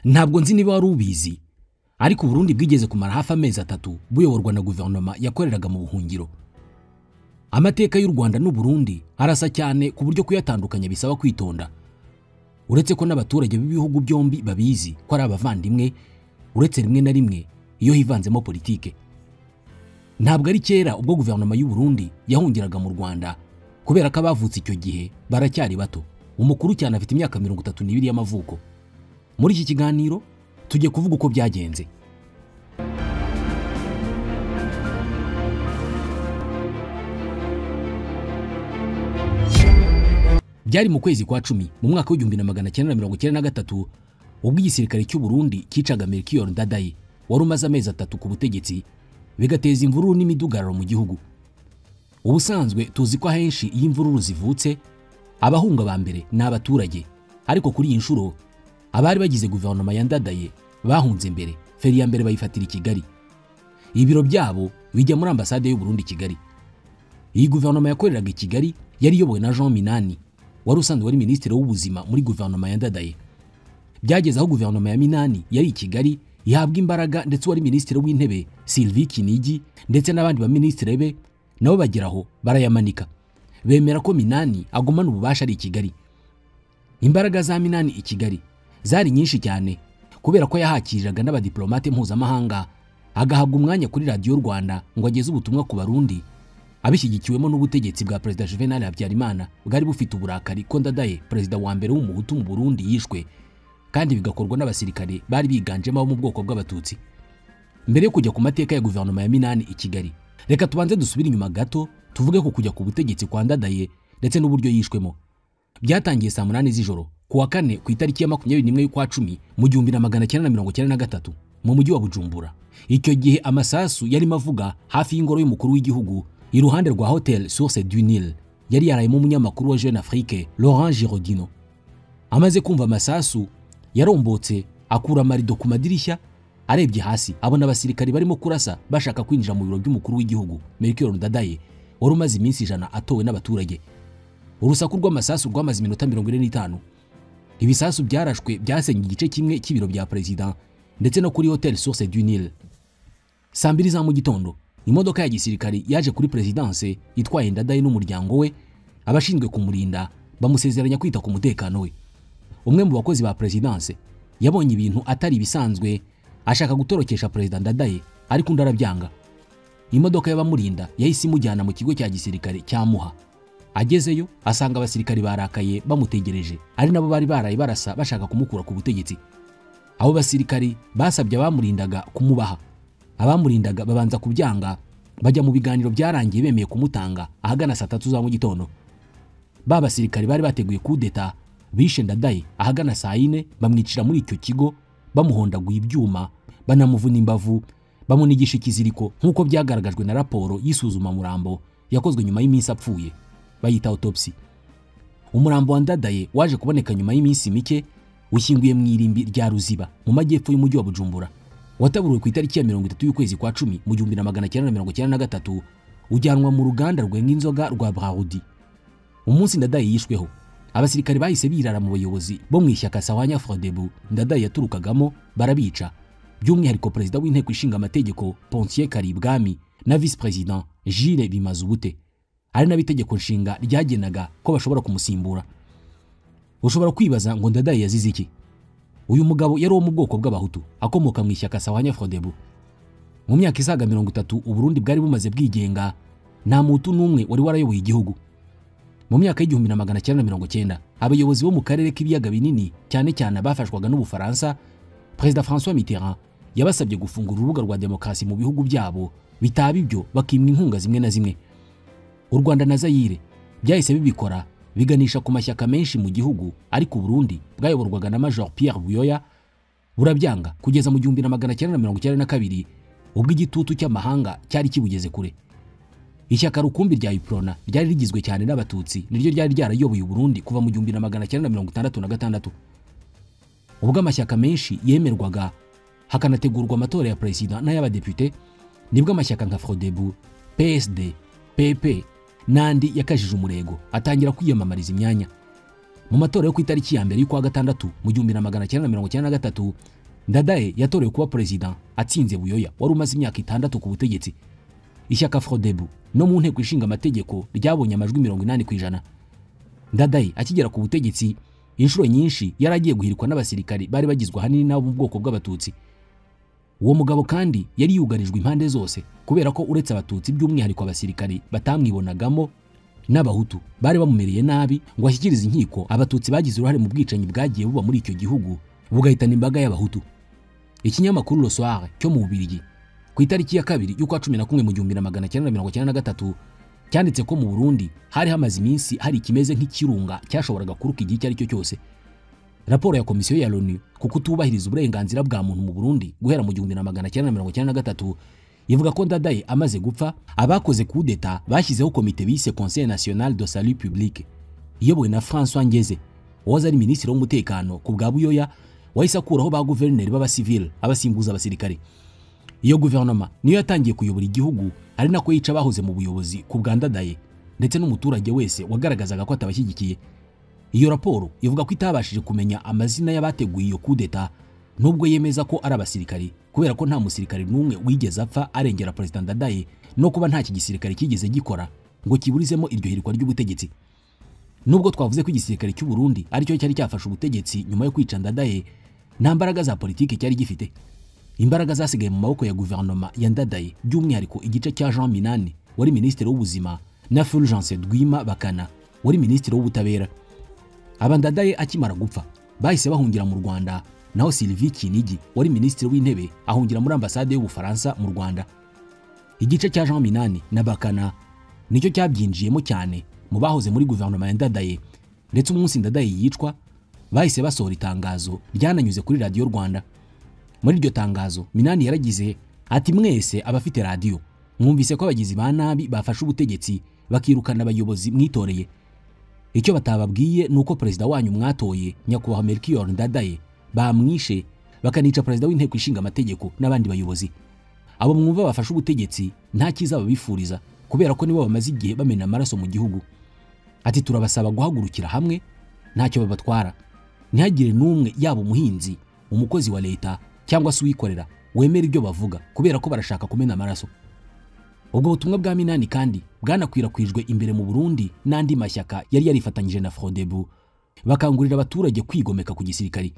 Ntabwo nzi niba wari ubizi, ariko Burundi bwigeze kumara hafi amezi 3 buyoborwa na guverinoma yakoreraga mu buhungiro. Amateka y'u Rwanda n'u Burundi arasa cyane ku buryo kuyatandukanya bisaba kwitonda. Uretse ko n'abaturage b'ibihugu byombi babizi ko ari abavandimwe, uretse rimwe na rimwe iyo hivanzemo politike. Ntabwo ari kera ubwo guverinoma y'u Burundi yahungiraga mu Rwanda, kubera ko abavutse icyo gihe baracyari bato. Umukuru cyane afite imyaka 32 y'amavuko. Muri iki kiganiro tujye kuvuga uko byagenze. Byari mu kwezi kwa 10 mu mwaka wa 1993 ubwo igisirikare cy'u Burundi kicaga Melchior Ndadaye wari umaze amezi 3 ku butegetsi, bigateza imvururu n'imidugararo mu gihugu. Ubusanzwe tuzi ko ahenshi iyi imvururu zivutse abahunga ba mbere n'abaturage, ariko kuri iyi nshuro abari bagize guverinoma ya Ndadaye bahunze mbere. Feri ya mbere bayifatira i Kigali, ibiro byabo bijya muri ambasade y'u Burundi Kigali. Iyi guverinoma yakoreraga i Kigali yari iyobowe na Jean Minani wari usanzwe wari ministre w'ubuzima muri guverinoma ya Ndadaye. Byageze aho guverinoma ya Minani yari i Kigali ihabwa imbaraga, ndetse wari ministre w'intebe Sylvie Kinigi ndetse n'abandi ba ministre be nabo bageraho barayamanika, bemera ko Minani agumana ububasha ari i Kigali. Imbaraga za Minani i Kigali zari nyinshi cyane kubera ko yahakiriraga n'abadiplomate mpuzamahanga, agahabwa umwanya kuri radio Rwanda ngo ageze ubutumwa ku Barundi, abishyigikiwemo n'ubutegetsi bwa President Juvenal Habyarimana bwari bufite uburakari ko Ndadaye, perezida wa mbere w'umuhutu mu Burundi, yishwe, kandi bigakorwa n'abasirikare bari biganjemo abo mu bwoko bw'abatutsi. Mbere yo kujya ku mateka ya guverinoma ya Minani i Kigali, reka tubanze dusubire inyuma gato tuvuge ko kujya ku butegetsi kwa Ndadaye ndetse n'uburyo yishwemo. Byatangiye saa 8 z'ijoro ku wa 4 ku itariki ya 21 y'ukwa 10 mu 1993 mu mujyi wa Bujumbura. Icyo gihe amasasu yari mavuga hafi y'ingoro y'umukuru w'igihugu iruhande rwa Hotel Source du Nil. Yari yarayemo umunyamakuru wa Jeune Afrique Laurent Girodino. Amaze kumva amasasu yarombotse akura amarido ku madirishya, arebye hasi abona abasirikari barimo kurasa bashaka kwinjira mu biro by'umukuru w'igihugu Melchior Ndadaye wari umaze iminsi 100 atowe n'abaturage. Urusaku rw'amasasu rwamaze iminota 45. Ibisasu byarashwe byasenye igice kimwe cy'ibiro bya president ndetse no kuri Hotel Source du Nil. Saa 2 za mu gitondo imodoka ya gisirikari yaje kuri presidence itwaye Ndadaye n'umuryango we, abashinzwe kumurinda bamusezeranya kwita ku mutekano we. Umwe mu bakozi ba presidence yabonye ibintu atari bisanzwe, ashaka gutorokesha president Ndadaye, ariko undi arabyanga. Imodoka y'abamurinda yahise imujyana mu kigo cya gisirikare cya Muha. Agezeyo asanga abasirikari barakaye bamutegereje, ari nabo bari baraye barasa bashaka kumukura ku butegetsi. Abo basirikari basabye abamurindaga kumubaha. Abamurindaga babanza kubyanga, bajya mu biganiro byarangiye bemeye kumutanga ahagana saa 3 za mu gitondo. Ba basirikari bari bateguye kudeta bishe Ndadaye ahagana saa 4, bamwicira muri icyo kigo, bamuhondaguye ibyuma, banamuvuna imbavu, bamunigisha ikiziriko nk'uko byagaragajwe na raporo y'isuzuma murambo yakozwe nyuma y'iminsi apfuye, bayita autopsy. Umurambo wa Ndadaye waje kuboneka nyuma y'iminsi mike, ushyinguye mu irimbi rya Ruziba mu majyepfo y'umujyi wa Bujumbura. Wataburuwe ku itariki ya 30 y'ukwezi kwa 10 mu 1993, ujyanwa mu ruganda rwenga inzoga rwa Brarudi. Umunsi Ndadaye yishweho, abasirikare bahise birara mu bayobozi bo mu ishyaka Sawanya Frodebu Ndadaye yaturukagamo, barabica, by'umwihariko perezida w'inteko ishinga amategeko Pontier Karibwami na vice president Gilles Bimazubute, ari nabitegeko nshinga ryagenaga ko bashobora kumusimbura. Ushobora kwibaza ngo Ndadaye yazize iki? Uyu mugabo yari wo mu bwoko bw'abahutu, akomoka mu ishyaka Sawanya Frodebu. Mu myaka isaga 30 u Burundi bwari bumaze bwigenga, nta mutu n'umwe wari warayoboye igihugu. Mu myaka y'1990 abayobozi bo mu karere k'ibiyaga binini cyane cyane bafashwaga n'Ubufaransa, President François Mitterrand yabasabye gufungura urubuga rwa demokarasi mu bihugu byabo, bitaba ibyo bakimwa inkunga zimwe na zimwe. U Rwanda na Zaire byahise bibikora, biganisha ku mashyaka menshi mu gihugu, ariko Burundi bwayoborwaga na Major Pierre Buyoya burabyanga kugeza mu 1992 ubwo igitutu cy'amahanga cyari kibugeze kure. Ishyaka rukumbi rya Iprona ryari rigizwe cyane n'abatutsi, niryo ryari ryarayoboye Burundi kuva mu 1966. Ubwo amashyaka menshi yemerwaga hakanategurwa amatora ya president n'ay'abadepute, nibwo amashyaka nka Frodebu, PSD, PP n'andi yakajije umurego atangira kwiyamamariza imyanya. Mu matora yo ku itariki ya mbere y'ukwa gatandatu mu 1993 Ndadaye yatorewe kuba president atsinze Buyoya wari umaze imyaka 6 ku butegetsi. Ishyaka Frodebu no mu nteko ishinga amategeko ryabonye amajwi 80%. Ndadaye akigera ku butegetsi inshuro nyinshi yaragiye guhirikwa n'abasirikari bari bagizwe hanini n'abo mu bwoko bw'abatutsi. Uwo mugabo kandi yari yugarijwe impande zose kubera ko uretse abatutsi by'umwihariko abasirikari batamwibonagamo n'abahutu bari bamumereye nabi ngo ashyikirize inkiko abatutsi bagize uruhare mu bwicanyi bwagiye buba muri icyo gihugu bugahitana imbaga y'abahutu. Ikinyamakuru Le Soir cyo mu Bubiligi ku itariki ya 2 y'ukwa 11 mu 1993 cyanditse ko mu Burundi hari hamaze iminsi hari ikimeze nk'ikirunga cyashoboraga kuruka igihe icyo ari cyo cyose. Raporo ya komisiyo ya Loni ku kutubahiriza uburenganzira bwa muntu mu Burundi guhera mu 1993 ivuga ko Ndadaye amaze gupfa abakoze coup d'etat bashyizeho komite bise Conseil National de Salut Public iyobowe na François Ngeze wahoze ari minisitiri w'umutekano ku bwa Buyoya wahise akuraho ba guverineri b'abasivile abasimbuza abasirikare. Iyo guverinoma niyo yatangiye kuyobora igihugu ari nako yica bahoze mu buyobozi ku bwa Ndadaye ndetse n'umuturage wese wagaragazaga ko atabashyigikiye. Iyo raporo ivuga ko itabashije kumenya amazina y'abateguye iyo coup d'etat nubwo yemeza ko ari abasirikari kubera ko nta musirikari n'umwe wigeze apfa arengera President Ndadaye no kuba nta kigisirikare kigeze gikora ngo kiburizemo iryo hirikwa ry'ubutegetsi. Nubwo twavuze ko igisirikare cy'u Burundi ari cyo cyari cyafashe ubutegetsi nyuma yo kwica Ndadaye, nta mbaraga za politiki cyari gifite. Imbaraga zasigaye mu maboko ya guverinoma ya Ndadaye by'umwihariko igice cya Jean Minani wari minisitiri w'ubuzima na Fulgence Rwima Bakana wari minisitiri w'ubutabera. Ndadaye akimara gupfa bahise bahungira mu Rwanda, naho Sylvie Kinigi wari minisitiri w'intebe ahungira muri ambasade y'Ubufaransa mu Rwanda. Igice cya Jean Minani na Bakana nicyo cyabyinjiyemo cyane mu bahoze muri guverinoma ya Ndadaye, ndetse umunsi Ndadaye yicwa bahise basohora itangazo ryananyuze kuri Radio Rwanda. Muri iryo tangazo Minani yaragize ati mwese abafite radio mwumvise ko abagizi ba nabi bafashe ubutegetsi bakirukana abayobozi mwitoreye. Icyo batababwiye nuko president wanyu mwatoye nyakubahwa Melchior Ndadaye bamwishe bakanica president w'inteko ishinga amategeko n'abandi bayobozi. Abo mwumva bafashe ubutegetsi nta kiza babifuriza kubera ko nibo bamaze igihe bamena amaraso mu gihugu. Ati turabasaba guhagurukira hamwe ntacyo babatwara. Ntihagire n'umwe yaba umuhinzi, umukozi wa leta cyangwa se uwikorera wemera ibyo bavuga kubera ko barashaka kumena amaraso. Ubwo butumwa bwa Minani kandi bwanakwirakwijwe imbere mu Burundi n'andi mashyaka yari yarifatanyije na Frodebu bakangurira abaturage kwigomeka ku gisirikari.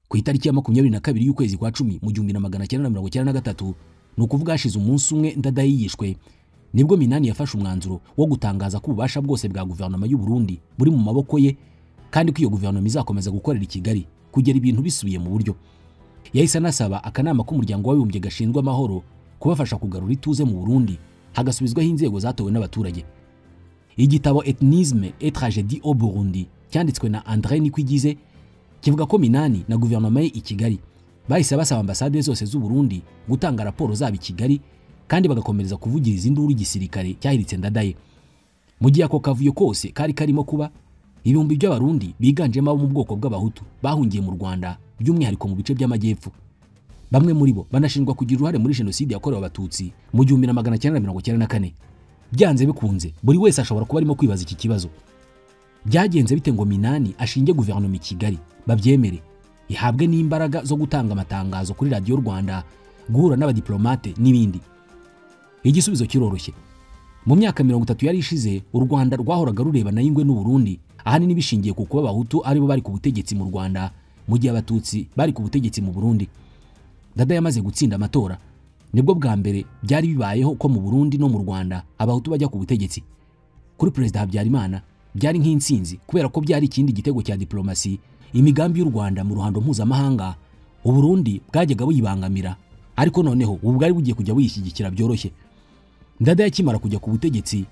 Ku itariki ya 22 y'ukwezi kwa 10 mu 1993 no kuvuga hashize umunsi umwe Ndadaye yishwe, nibwo Minani yafashe umwanzuro wo gutangaza ko ububasha bwose bwa guverinoma y'u Burundi buri mu maboko ye kandi ko iyo guverinoma izakomeza gukorera i Kigali kugera ibintu bisubiye mu buryo. Yahise anasaba akanama k'umuryango w'abibumbye gashinzwe amahoro kubafasha kugarura ituze mu Burundi hagasubizwaho inzego zatowe n'abaturage. Igitabo Ethnisme et Tragédie au Burundi cyanditswe na André Nikwigize kivuga ko Minani na guverinoma ye i Kigali bahise basaba ambasade zose z'u Burundi gutanga raporo zabo i Kigali kandi bagakomereza kuvugiriza induru igisirikare cyahiritse Ndadaye. Mu gihe ako kavuyo kose kari karimo kuba, ibihumbi by'abarundi biganjemo abo mu bwoko bw'abahutu bahungiye mu Rwanda by'umwihariko mu bice by'amajyepfo. Bamwe muri bo banashinjwa kugira uruhare muri jenoside yakorewe abatutsi mu 1994. Byanze bikunze buri wese ashobora kuba arimo kwibaza iki kibazo. Byagenze bite ngo Minani ashinge guverinoma i Kigali babyemere ihabwe n'imbaraga zo gutanga amatangazo kuri Radio Rwanda, guhura n'abadiplomate n'ibindi? Igisubizo kiroroshye. Mu myaka 30 yari ishize u Rwanda rwahoraga rureba na ingwe n'u Burundi ahanini bishingiye ku kuba abahutu aribo bari ku butegetsi mu Rwanda mu gihe abatutsi bari ku butegetsi mu Burundi. Ndadaye yamaze gutsinda amatora nibwo bwa mbere byari bibayeho ko mu Burundi no mu Rwanda abahutu bajya ku butegetsi. Kuri President Habyarimana byari nk'insinzi kubera ko byari ikindi gitego cya diplomasi imigambi y'u Rwanda mu ruhando mpuzamahanga. U Burundi bwajyaga buyibangamira ariko noneho ubu bwari bugiye kujya buyishyigikira byoroshye. Ndadaye akimara kujya ku butegetsi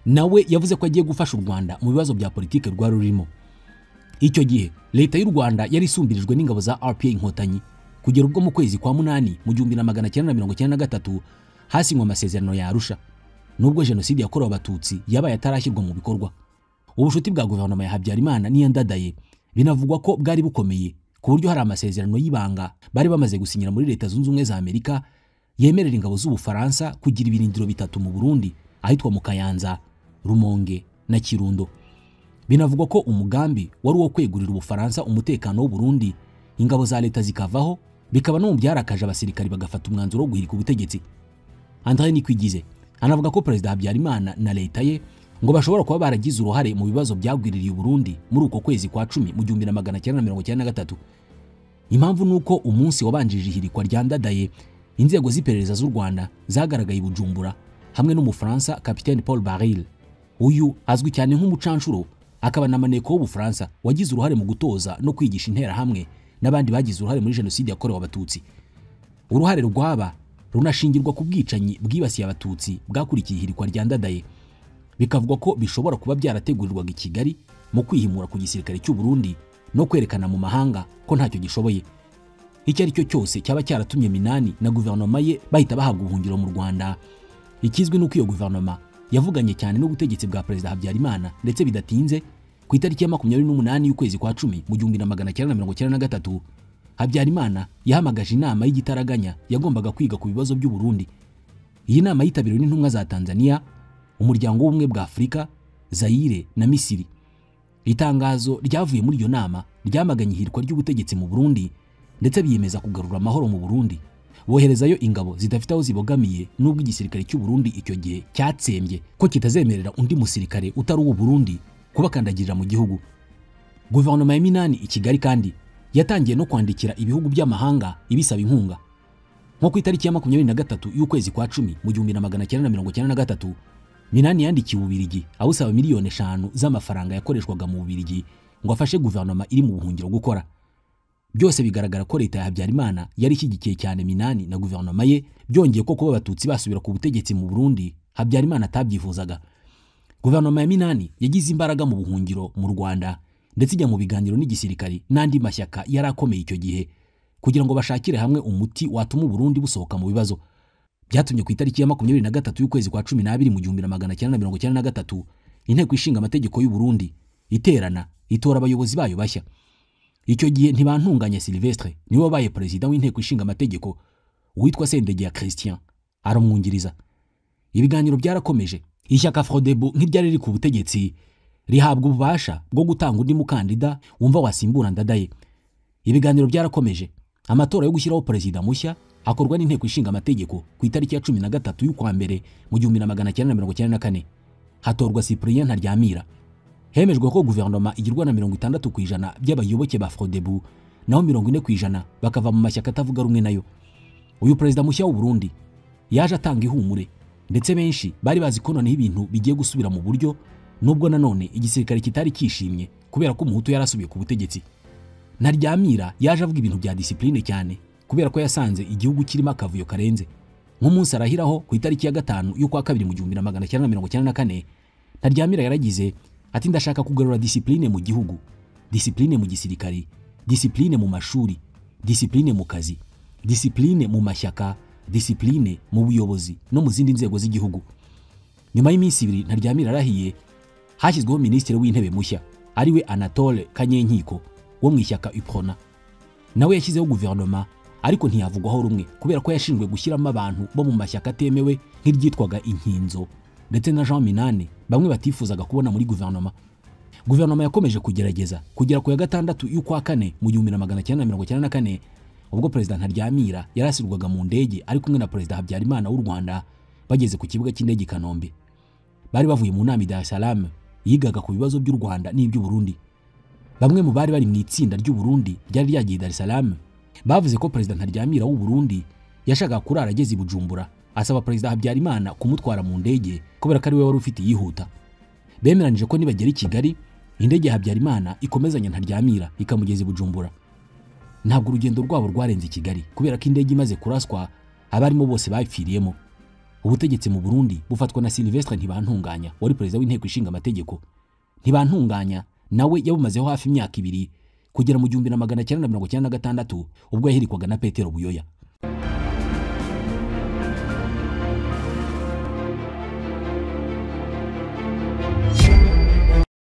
nawe yavuze ko agiye gufasha u Rwanda mu bibazo bya politike rwari rurimo. Icyo gihe leta y'u Rwanda yari isumbirijwe n'ingabo za RPA Inkotanyi kugera ubwo mu kwezi kwa 8 mu 1993 hasinywa amasezerano ya Arusha. Nubwo jenoside yakorewe abatutsi yabaye atarashyirwa mu bikorwa, ubushuti bwa guverinoma ya Habyarimana n'iya Ndadaye binavugwa ko bwari bukomeye ku buryo hari amasezerano y'ibanga bari bamaze gusinyira muri Leta Zunze Ubumwe za Amerika yemerera ingabo z'Ubufaransa kugira ibirindiro bitatu mu Burundi ahitwa mu Kayanza, Rumonge na Kirundo. Binavugwa ko umugambi wari uwo kwegurira Ubufaransa umutekano w'u Burundi ingabo za leta zikavaho, bikaba no mu byarakaje abasirikari bagafata umwanzuro wo guhirika ubutegetsi. André Nikwigize anavuga ko Perezida Habyarimana na leta ye ngo bashobora kuba baragize uruhare mu bibazo byagwiririye Burundi muri uko kwezi kwa 10 mu 1993. Impamvu nuko umunsi wabanjije ihirikwa rya Ndadaye, inzego z'iperereza z'u Rwanda zagaragaye Bujumbura hamwe n'umufaransa Capitaine Paul Baril. Uyu azwi cyane nk'umucanshuro, akaba na maneko w'Ubufaransa wagize uruhare mu gutoza no kwigisha intera hamwe n'abandi bagize uruhare muri jenoside yakorewe abatutsi. Uruhare rwaba runashingirwa ku bwicanyi bwibasiye abatutsi bwakurikiye ihirikwa rya Ndadaye. Bikavugwa ko bishobora kuba byarategurirwaga i Kigali mu kwihimura ku gisirikare cy'u Burundi no kwerekana mu mahanga ko ntacyo gishoboye. Icyo ari cyo cyose cyaba cyaratumye Minani na guverinoma ye bahita bahabwa ubuhungiro mu Rwanda. Ikizwi nuko iyo guverinoma yavuganye cyane n'ubutegetsi bwa Perezida Habyarimana, ndetse bidatinze ku itariki ya 28 y'ukwezi kwa 10 mu 1993 Habyarimana yahamagaje inama y'igitaraganya yagombaga kwiga ku bibazo by'u Burundi. Iyi nama yitabiriwe n'intumwa za Tanzania, umuryango w'ubumwe bwa Afurika, Zaire na Misiri. Itangazo ryavuye muri iyo nama ryamaganye ihirikwa ry'ubutegetsi mu Burundi, ndetse biyemeza kugarura amahoro mu Burundi. Boherezayo ingabo zidafite aho zibogamiye, nubwo igisirikare cy'u Burundi icyo gihe cyatsembye ko kitazemerera undi musirikare utari uw'u Burundi kubakandagirira mu gihugu. Guverinoma ya Minani i Kigali kandi yatangiye no kwandikira ibihugu by'amahanga ibisaba inkunga. Nko ku itariki ya 23 y'ukwezi kwa 10 mu 1993 Minani yandikiye Ububiligi awusaba miliyoni 5 z'amafaranga yakoreshwaga mu Bubiligi ngo afashe guverinoma iri mu buhungiro gukora. Byose bigaragara ko leta ya Habyarimana yari ishyigikiye cyane Minani na guverinoma ye, byongeye ko kuba abatutsi basubira ku butegetsi mu Burundi Habyarimana atabyifuzaga. Guverinoma ya Minani yagize imbaraga mu buhungiro mu Rwanda, ndetse ijya mu biganiro n'igisirikari n'andi mashyaka yari akomeye icyo gihe kugira ngo bashakire hamwe umuti watuma Burundi busohoka mu bibazo. Byatumye ku itariki ya 23 y'ukwezi kwa 12 mu 1993 inteko ishinga amategeko y'u Burundi iterana itora abayobozi bayo bashya. Icyo gihe Ntibantunganya Sylvestre niwe wabaye perezida w'inteko ishinga amategeko, uwitwa Sendegeya Christian aramwungiriza. Ibiganiro byarakomeje. Ishyaka Frodebu nk'iryari riri ku butegetsi rihabwa ububasha bwo gutanga undi mukandida wumva wasimbura Ndadaye. Ibiganiro byarakomeje. Amatora yo gushyiraho perezida mushya akorwa n'inteko ishinga amategeko ku itariki ya 13 y'ukwa mbere mu 1994. Hatorwa Cyprien Ntaryamira. Hemejwe ko guverinoma igirwa na 60% by'abayoboke ba Frodebu, naho 40% bakava mu mashyaka atavuga rumwe nayo. Uyu perezida mushya w'u Burundi yaje atanga ihumure, ndetse benshi bari bazi ko noneho ibintu bigiye gusubira mu buryo, nubwo nanone igisirikare kitari kishimye kubera ko umuhutu yarasubiye ku butegetsi. Ntaryamira yaje avuga ibintu bya discipline cyane kubera ko yasanze igihugu kirimo akavuyo karenze. Nk'umunsi arahiraho ku itariki ya 5 y'ukwa 2 mu 1994 Ntaryamira yaragize ati ndashaka kugarura discipline mu gihugu, discipline mu gisirikare, discipline mu mashuri, discipline mu kazi, discipline mu mashyaka, discipline mu buyobozi no mu zindi nzego z'igihugu. Nyuma y'iminsi 2 Ntaryamira arahiye, hashyizweho minisitiri w'intebe mushya ariwe Anatole Kanyenkiko wo mu ishyaka UPRONA. Nawe yashyizeho guverinoma, ariko ntiyavugwaho rumwe kubera ko yashinzwe gushyiramo abantu bo mu mashyaka atemewe nk'iryitwaga Inkinzo ndetse na Jean Minani, bamwe batifuzaga kubona muri guverinoma. Guverinoma yakomeje kugerageza kugera ku ya 6 y'ukwa 4 mu 1994 ubwo Perezida Ntaryamira yarasirwaga mu ndege ari kumwe na Perezida Habyarimana w'u Rwanda bageze ku kibuga cy'indege Kanombe. Bari bavuye mu nama i Dar es Salaam yigaga ku bibazo by'u Rwanda n'iby'u Burundi. Bamwe mu bari bari mu itsinda ry'u Burundi ryari ryagiye Dar es Salaam bavuze ko Perezida Ntaryamira w'u Burundi yashaka kurara ageze i Bujumbura, asaba Perezida Habyarimana kumutwara mu ndege kubera ko ari we wari ufite yihuta. Bemeranije ko nibagera i Kigali indege ya Habyarimana ikomezanya Ntaryamira ikamugeza i Bujumbura. Ntabwo urugendo rwabo rwarenze i Kigali kubera ko indege imaze kuraswa abarimo bose bapfiriyemo. Ubutegetsi mu Burundi bufatwa na Sylvestre Ntibantunganya wari perezida w'inteko ishinga amategeko. Ntibantunganya nawe yabumazeho hafi imyaka 2 kugera mu 1996 ubwo yahirikwaga na Petero Buyoya.